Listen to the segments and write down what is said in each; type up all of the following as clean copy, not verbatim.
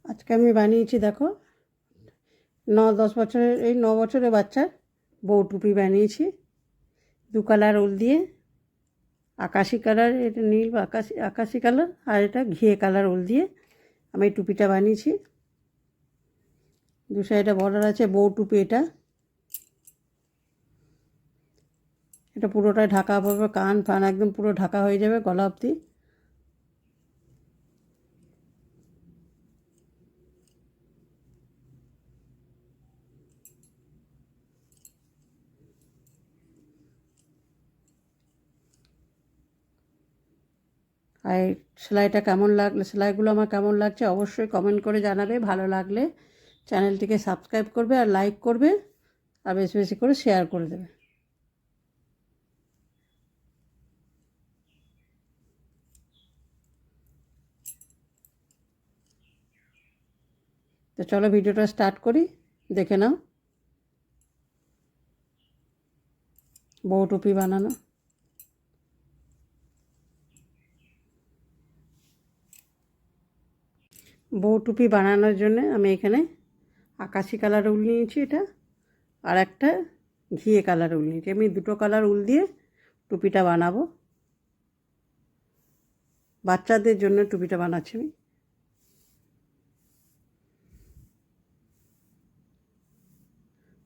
আজকে আমি বানিয়েছি দেখো 9-10 বছরের এই 9 বছরের বাচ্চার বউ টুপি বানিয়েছি 2 কালার উল দিয়ে। আকাশি কালার, এটা নীল আকাশি কালার, আর এটা ঘিয়ে কালার উল দিয়ে আমি এই টুপিটা বানিয়েছি। 2 সাইডে বর্ডার আছে, বউ টুপি। এটা পুরোটাই ঢাকা পড়বে, কান ফান একদম পুরো ঢাকা হয়ে যাবে গলা অবধি। আর সেলাইটা কেমন লাগলো, সেলাইগুলো আমার কেমন লাগছে অবশ্যই কমেন্ট করে জানাবে। ভালো লাগলে চ্যানেলটিকে সাবস্ক্রাইব করবে আর লাইক করবে, আর বেশি বেশি করে শেয়ার করে দেবে। তো চলো ভিডিওটা স্টার্ট করি, দেখে নাও। বউ টুপি বানানো। বউ টুপি বানানোর জন্য আমি এখানে আকাশি কালার উল নিয়েছি, এটা আর একটা ঘিয়ে কালার উল নিয়েছি। আমি 2 কালার উল দিয়ে টুপিটা বানাবো। বাচ্চাদের জন্য টুপিটা বানাচ্ছি আমি।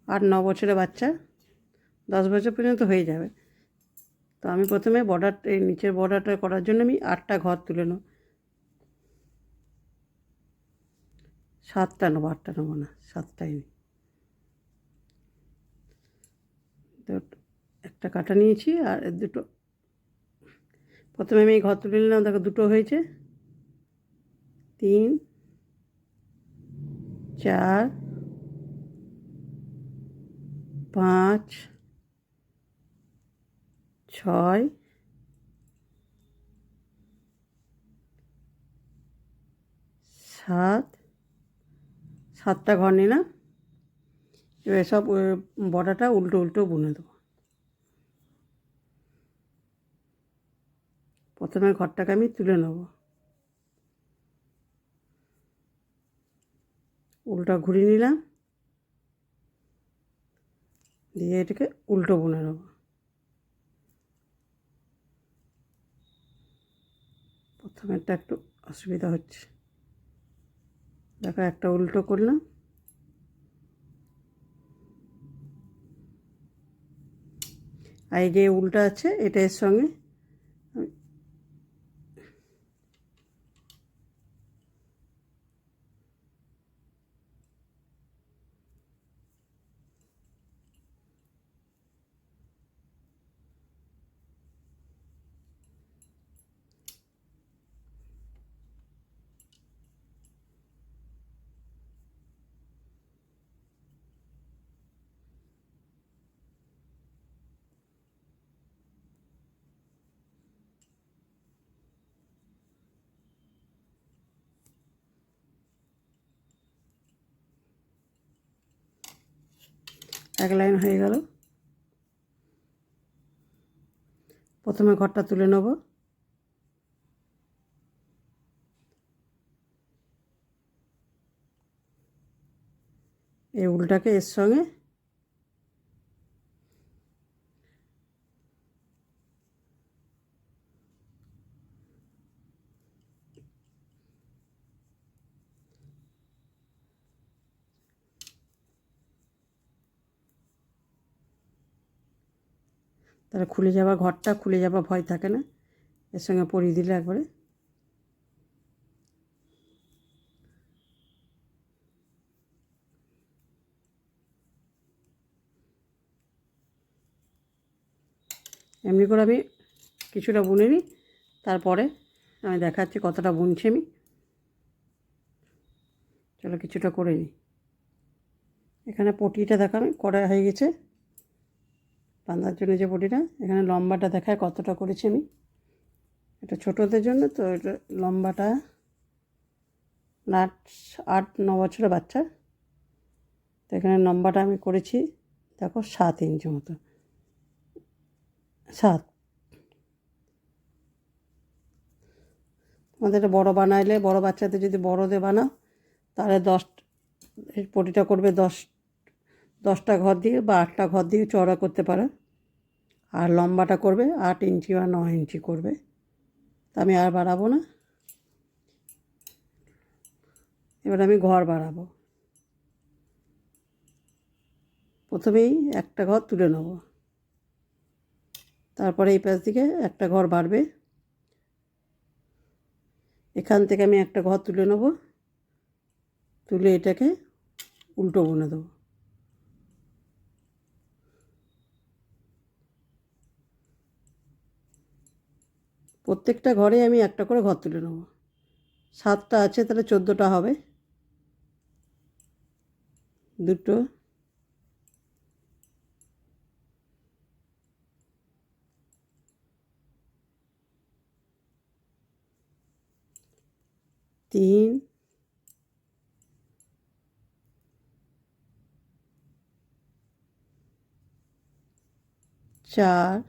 8-9 বছরের বাচ্চা, 10 বছর পর্যন্ত হয়ে যাবে। তো আমি প্রথমে এই নিচের বর্ডারটা করার জন্য আমি 8টা ঘর তুলে নেব। 7টা নেবো, 8টা নেবো না, 7টাই নিই। তো একটা কাটা নিয়েছি আর দুটো। প্রথমে আমি এই ঘর তুলে নিলাম, দেখো 2টো হয়েছে। 3, 4, 5, 6, 7, 7টা ঘর নিলাম। এবার সব বর্ডারটা উল্টো উল্টো বুনে দেবো। প্রথমে ঘরটাকে আমি তুলে নেব, উল্টা ঘুরিয়ে নিলাম, দিয়ে এটাকে উল্টো বুনে নেব। প্রথমেরটা একটু অসুবিধা হচ্ছে, দেখো একটা উল্টো করলাম, আর এই যে উল্টা আছে এটা এর সঙ্গে এক লাইন হয়ে গেল। প্রথমে ঘরটা তুলে নেব, এই উলটাকে এর সঙ্গে তাহলে খুলে যাওয়া, ঘরটা খুলে যাওয়া ভয় থাকে না, এর সঙ্গে পরিয়ে দিলে একবারে। এমনি করে আমি কিছুটা বুনে নিই, তারপরে আমি দেখাচ্ছি কতটা বুনছি আমি। চলো কিছুটা করে নিই। এখানে পটিটা দেখা আমি করা হয়ে গেছে, বাঁধার জন্য যে পটিটা, এখানে লম্বাটা দেখায় কতটা করেছি আমি। এটা ছোটোদের জন্য, তো এটা লম্বাটা 8-9 বছরের বাচ্চা। তো এখানে লম্বাটা আমি করেছি দেখো 7 ইঞ্চি মতো, 7। আমাদের এটা বড়ো বানাইলে, বড়ো বাচ্চাদের যদি বড়োদের বানাও তাহলে এই পটিটা করবে 10টা ঘর দিয়ে বা 8টা ঘর দিয়ে চওড়া করতে পারে। আর লম্বাটা করবে 8 ইঞ্চি বা 9 ইঞ্চি করবে। তা আমি আর বাড়াবো না। এবার আমি ঘর বাড়াবো। প্রথমেই একটা ঘর তুলে নেব, তারপরে এই পাশ দিকে একটা ঘর বাড়বে। এখান থেকে আমি একটা ঘর তুলে নেব, তুলে এটাকে উল্টো বুনে দেবো। প্রত্যেকটা ঘরে আমি একটা করে ঘর তুলে নেব। 7টা আছে, তাহলে 14টা হবে। 2টো, 3, 4,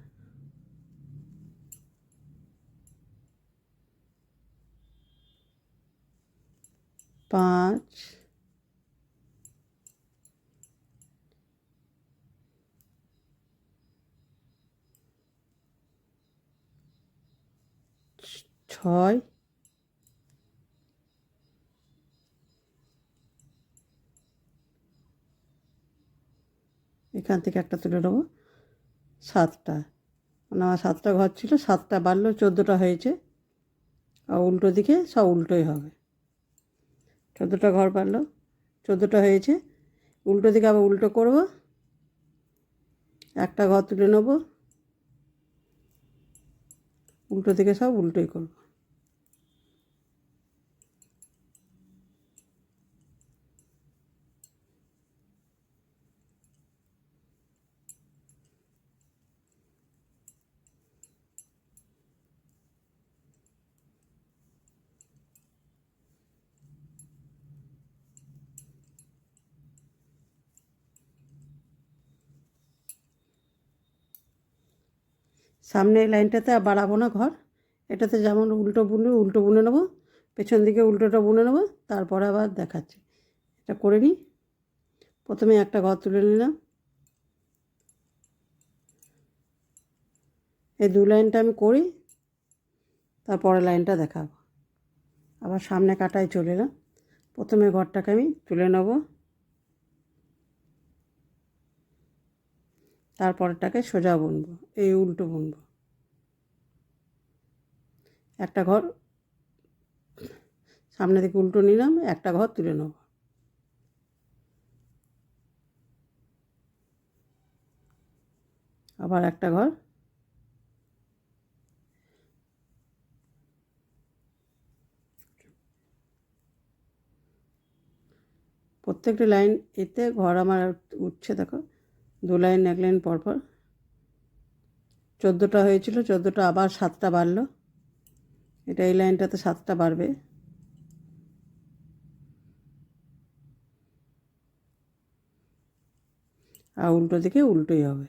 5, 6, এখান থেকে একটা তুলে নেবো। 7টা, মানে আমার 7টা ঘর ছিল, 7টা বাড়লো, 14টা হয়েছে। আর উল্টো দিকে সব উল্টোই হবে। 14টা ঘর বাড়লো, 14টা হয়েছে। উল্টো দিকে আবার উল্টো করব, একটা ঘর তুলে নেব, উল্টো দিকে সব উল্টোই করব। সামনে এই লাইনটাতে আর বাড়াবো না ঘর। এটাতে যেমন উল্টো বুনে নেবো, পেছন দিকে উল্টোটা বুনে নেবো, তারপরে আবার দেখাচ্ছি। এটা করে নিই। প্রথমে একটা ঘর তুলে নিলাম, এই 2 লাইনটা আমি করি, তারপরে লাইনটা দেখাবো। আবার সামনে কাটায় চলে এলাম। প্রথমে ঘরটাকে আমি তুলে নেব, তারপরটাকে সোজা বুনবো, এই উল্টো বুনবো। একটা ঘর সামনে দিকে উল্টো নিলাম, একটা ঘর তুলে নেব। আবার একটা ঘর, প্রত্যেকটা লাইন এতে ঘর আমার উঠছে, দেখো 2 লাইন 1 লাইন পরপর। 14টা হয়েছিল, 14টা আবার 7টা বাড়লো। এটা এই লাইনটাতে 7টা বাড়বে। আর উল্টো দিকে উল্টোই হবে।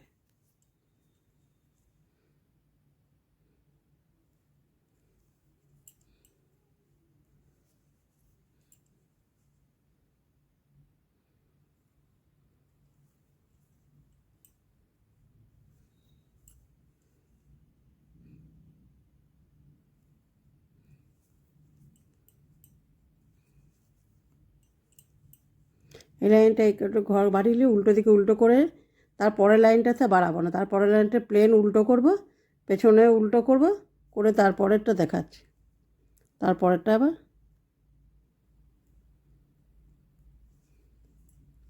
এই লাইনটা একটু ঘর বাড়িলে উল্টো দিকে উল্টো করে, তারপরের লাইনটাতে বাড়াবো না, তারপরের লাইনটা প্লেন উল্টো করব, পেছনে উল্টো করব, করে তারপরেরটা দেখাচ্ছি। তারপরেরটা আবার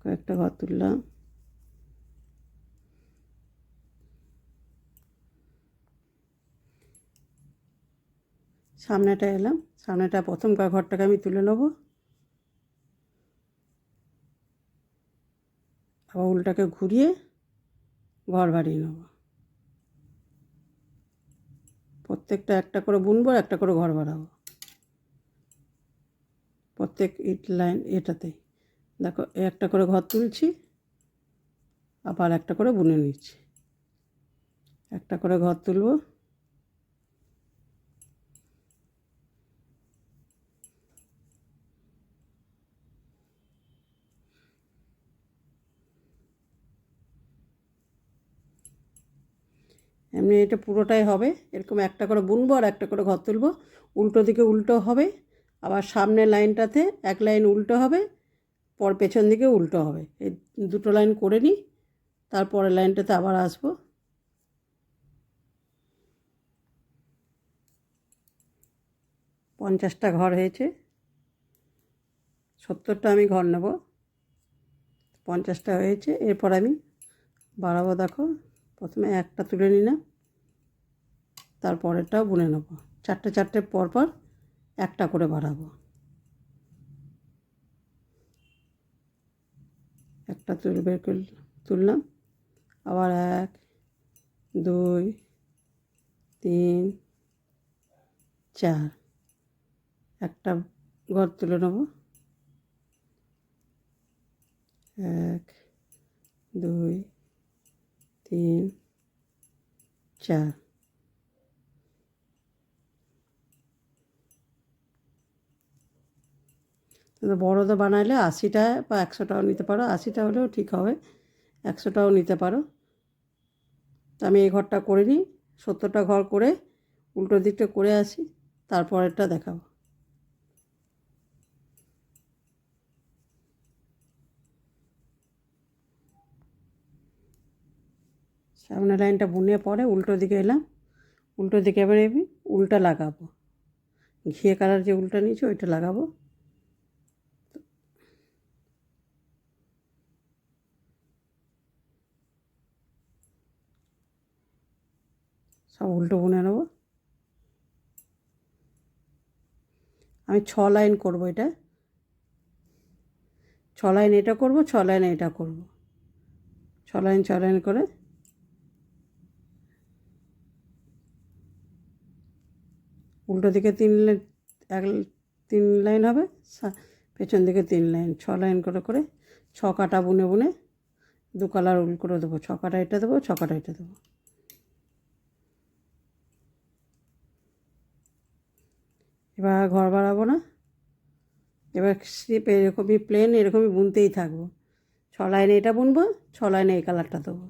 কয়েকটা ঘর তুললাম, সামনেটা এলাম। সামনেটা প্রথম ঘরটাকে আমি তুলে নেব, আবার উল্টাকে ঘুরিয়ে ঘর বাড়িয়ে নেব। প্রত্যেকটা একটা করে বুনবো, একটা করে ঘর বাড়াবো প্রত্যেক লাইন এটাতেই। দেখো একটা করে ঘর তুলছি, আবার একটা করে বুনে নিচ্ছি। একটা করে ঘর তুলব, এমনি এটা পুরোটাই হবে এরকম, একটা করে বুনবো আর একটা করে ঘর তুলবো, উল্টো দিকে উল্টো হবে, আবার সামনের লাইনটাতে এক লাইন উল্টো হবে, পেছন দিকে উল্টো হবে। এই দুটো লাইন করে নিই, তারপরের লাইনটাতে আবার আসবো। পঞ্চাশটা ঘর হয়েছে, 70টা আমি ঘর নেব, 50টা হয়েছে। এরপর আমি বাড়াবো, দেখো প্রথমে একটা তুলে নিলাম, তারপরেরটাও বুনে নেব, চারটে চারটে পরপর একটা করে বাড়াবো। একটা তুললাম, আবার 1 2 3 4, একটা ঘর তুলে নেব, 1 2 3 4। বড়োটা বানাইলে 80টা বা 100টাও নিতে পারো, 80টা হলেও ঠিক হবে, 100টাও নিতে পারো। তো আমি এই ঘরটা করে নিই, 70টা ঘর করে উল্টো দিকটা করে আসি, তারপরেরটা দেখাবো। সামনের লাইনটা বুনে পরে উল্টো দিকে এলাম, উল্টো দিকে এবারে আমি উল্টা লাগাবো, ঘিয়ে কালার যে উল্টা নিয়েছি ওইটা লাগাবো। সব উল্টো বুনে নেব। আমি 6 লাইন করব, এটা 6 লাইন এটা করব, 6 লাইন এটা করব, 6 লাইন 6 লাইন করে উল্টো দিকে 3 লাইন হবে, পেছন দিকে 3 লাইন, 6 লাইন করে করে 6 কাটা বুনে বুনে 2 কালার উল করে দেবো, 6 কাটা এটা দেবো, 6 কাটা এটা দেবো। এবার ঘর বাড়াবো না, এবার স্লিপ এরকমই প্লেন এরকমই বুনতেই থাকবো, 6 লাইনে এটা বুনবো, 6 লাইনে এই কালারটা দেবো।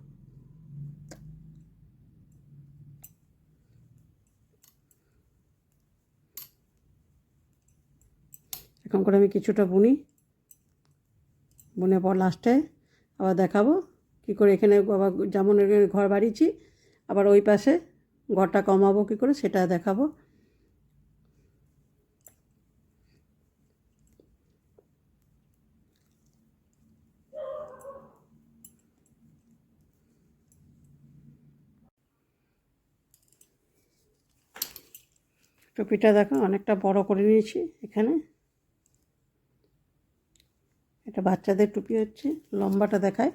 এরকম করে আমি কিছুটা বুনি, বুনে পর লাস্টে আবার দেখাবো কী করে এখানে আবার যেমন ঘর বাড়িয়েছি আবার ওই পাশে ঘরটা কমাবো কী করে সেটা দেখাবো। টুপিটা দেখো অনেকটা বড় করে নিয়েছি এখানে, এটা বাচ্চাদের টুপি হচ্ছে, লম্বাটা দেখায়,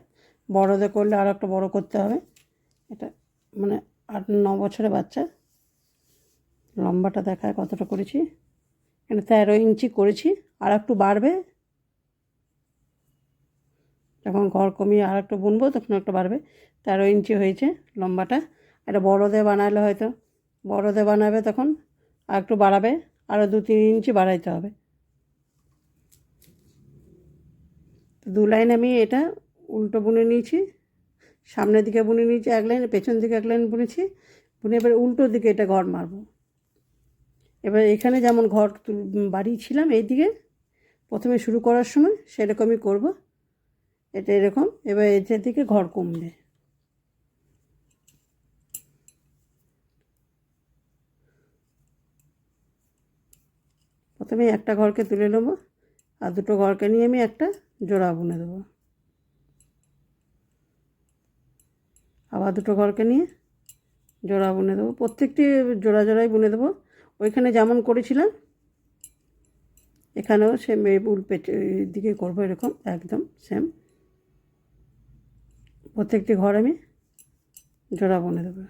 বড়দের করলে আর একটা বড় করতে হবে, এটা মানে 8-9 বছরের বাচ্চা, লম্বাটা দেখায় কতটা করেছি, এখানে 13 ইঞ্চি করেছি, আর একটু বাড়বে, যখন ঘর কমিয়ে আর একটু বুনবো তখন একটু বাড়বে, 13 ইঞ্চি হয়েছে লম্বাটা। এটা বড়দের বানালে হয়তো, বড়দের বানাবে তখন আর একটু বাড়াবে, আরও 2-3 ইঞ্চি বাড়াইতে হবে। তো 2 লাইন আমি এটা উল্টো বুনে নিয়েছি, সামনের দিকে বুনে নিয়েছি 1 লাইন, পেছন দিকে 1 লাইন বুনেছি, বুনে এবার উল্টো দিকে এটা ঘর মারবো। এবার এখানে যেমন ঘর বাড়িয়েছিলাম এই দিকে প্রথমে শুরু করার সময় সেরকমই করব, এটা এরকম, এবার এটার দিকে ঘর কমবে। প্রথমে একটা ঘরকে তুলে নেবো, আর দুটো ঘরকে নিয়ে আমি একটা জোড়া বুনে দেবো, আবার দুটো ঘরকে নিয়ে জোড়া বুনে দেবো, প্রত্যেকটি জোড়া জোড়াই বুনে দেবো, ওইখানে যেমন করেছিলাম এখানেও সেম উল দিকে করবো, এরকম একদম সেম প্রত্যেকটি ঘর আমি জোড়া বুনে দেবো।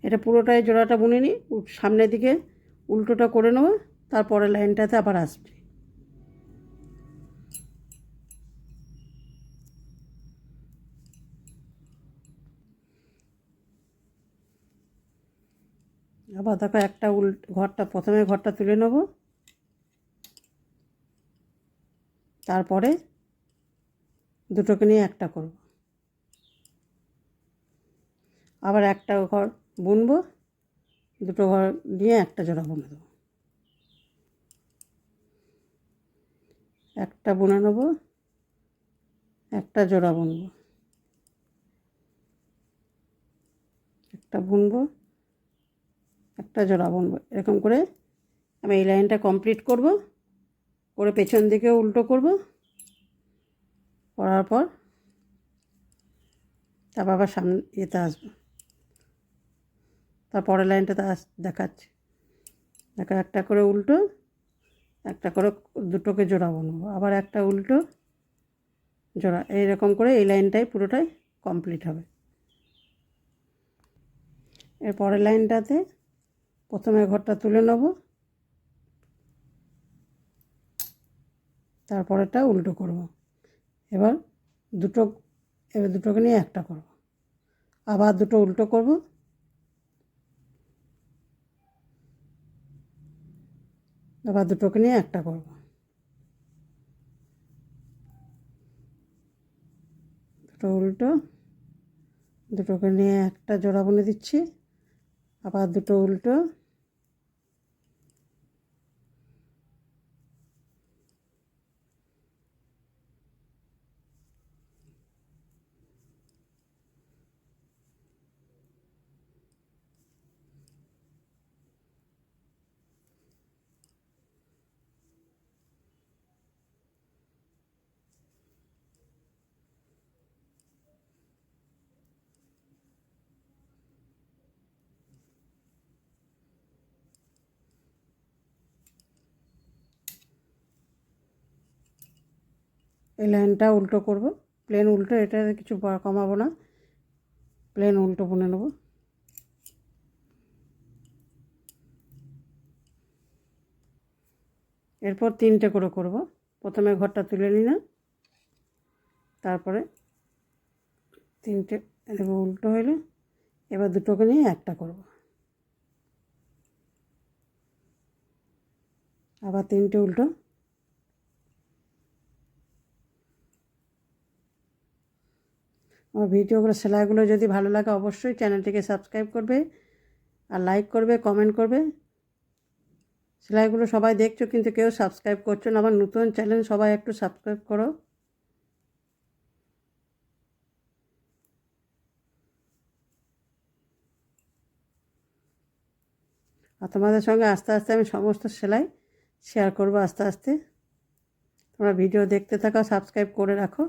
এটা পুরোটাই জোড়াটা বুনে নিই, সামনের দিকে উল্টোটা করে নেবো, তারপরে লাইনটাতে আবার আসবে। আবার দেখো একটা ঘরটা প্রথমে ঘরটা তুলে নেব, তারপরে দুটোকে নিয়ে একটা করব, আবার একটা ঘর বুনবো, দুটো ঘর নিয়ে একটা জোড়া বুনে দেবো, একটা বুনে নেব, একটা জোড়া বুনবো, একটা বুনবো, একটা জোড়া বুনবো। এরকম করে আমি এই লাইনটা কমপ্লিট করব, করে পেছন দিকে উল্টো করব, করার পর তারপর আবার সামনে ইয়েতে আসবো, তারপরের লাইনটাতে দেখাচ্ছি। দেখো একটা করে উল্টো, একটা করে দুটোকে জোড়া বুনবো, আবার একটা উল্টো জোড়া, এইরকম করে এই লাইনটাই পুরোটাই কমপ্লিট হবে। এর পরের লাইনটাতে প্রথমে ঘরটা তুলে নেব, তারপরেরটা উল্টো করব, এবার দুটোকে নিয়ে একটা করব, আবার দুটো উল্টো করব, আবার দুটোকে নিয়ে একটা করব, দুটো উল্টো, দুটোকে নিয়ে একটা জোড়া বুনে দিচ্ছি, আবার দুটো উল্টো, এই লাইনটা উল্টো করব, প্লেন উল্টো, এটা কিছু কমাবো না, প্লেন উল্টো বুনে নেব। এরপর তিনটে করে করব, প্রথমে ঘরটা তুলে নিলাম, তারপরে তিনটে উল্টো হইলে এবার দুটোকে নিয়ে একটা করব, আবার তিনটে উল্টো, আমার ভিডিওগুলো সেলাইগুলো যদি ভালো লাগে অবশ্যই চ্যানেলটিকে সাবস্ক্রাইব করবে আর লাইক করবে, কমেন্ট করবে। সেলাইগুলো সবাই দেখছো কিন্তু কেউ সাবস্ক্রাইব করছো না, আমার নতুন চ্যানেল, সবাই একটু সাবস্ক্রাইব করো। আর তোমাদের সঙ্গে আস্তে আস্তে আমি সমস্ত সেলাই শেয়ার করবো আস্তে আস্তে, তোমরা ভিডিও দেখতে থাকো, সাবস্ক্রাইব করে রাখো।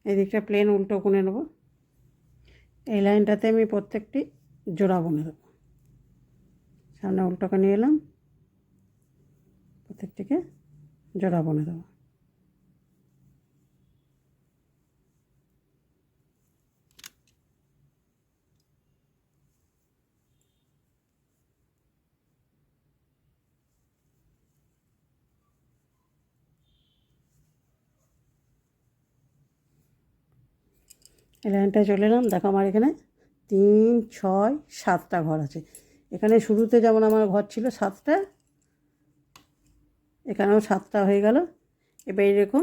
এই দিকটা প্লেন উল্টো বুনে নেব, এই লাইনটাতে আমি প্রত্যেকটি জোড়া বুনে দেবো, সামনে উল্টোকে নিয়ে এলাম, প্রত্যেকটিকে জোড়া বুনে দেবো। এই লাইনটায় চলে এলাম, দেখো আমার এখানে 3, 6, 7টা ঘর আছে। এখানে শুরুতে যেমন আমার ঘর ছিল 7টা, এখানেও 7টা হয়ে গেল। এবার এরকম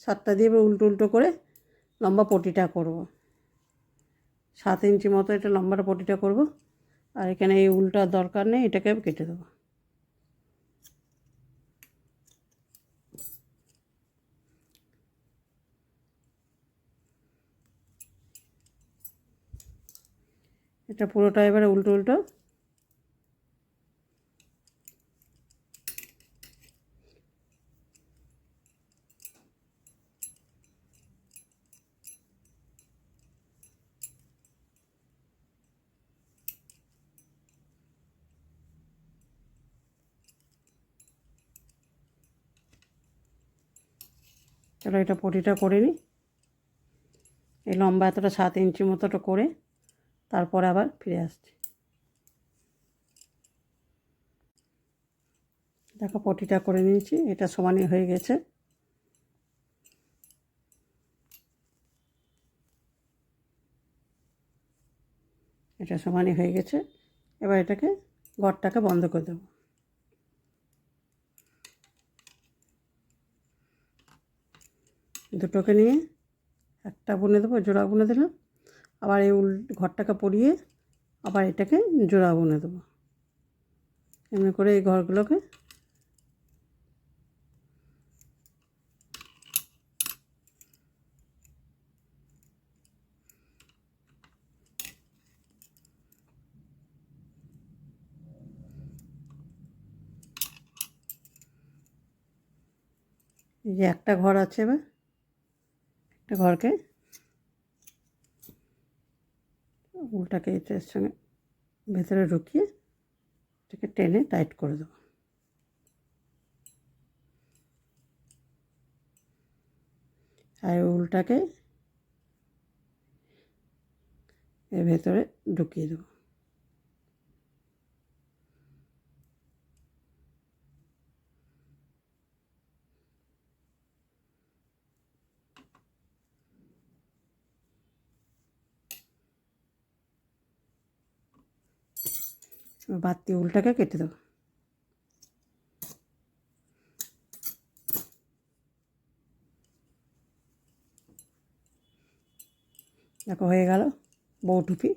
7টা দিয়ে এবার উল্টো উল্টো করে লম্বা পটিটা করব, 7 ইঞ্চি মতো এটা লম্বাটা পটিটা করব। আর এখানে এই উল্টার দরকার নেই, এটাকে কেটে দেবো। এটা পুরোটা এবারে উল্টো উল্টো চলো এটা পটিটা করে নিই। এই লম্বা এতটা 7 ইঞ্চি মতোটা করে তারপরে আবার ফিরে আসছি। দেখো পটিটা করে নিয়েছি, এটা সমানই হয়ে গেছে। এটা সমানই হয়ে গেছে। এবার এটাকে ঘরটাকে বন্ধ করে দেবো। দুটোকে নিয়ে একটা বুনে দেবো, জোড়া বুনে দিলাম। আবার এই ঘরটাকে পরিয়ে আবার এটাকে জোড়া বুনে দেবো। এমনি করে এই ঘরগুলোকে এই যে একটা ঘর আছে, এবার একটা ঘরকে উলটাকে এটার সঙ্গে ভেতরে ঢুকিয়ে এটাকে টেনে টাইট করে দেবো। আর উলটাকে এর ভেতরে ঢুকিয়ে দেবো। বাড়তি উলটাকে কেটে দেবো। দেখো হয়ে গেল বউ টুপি।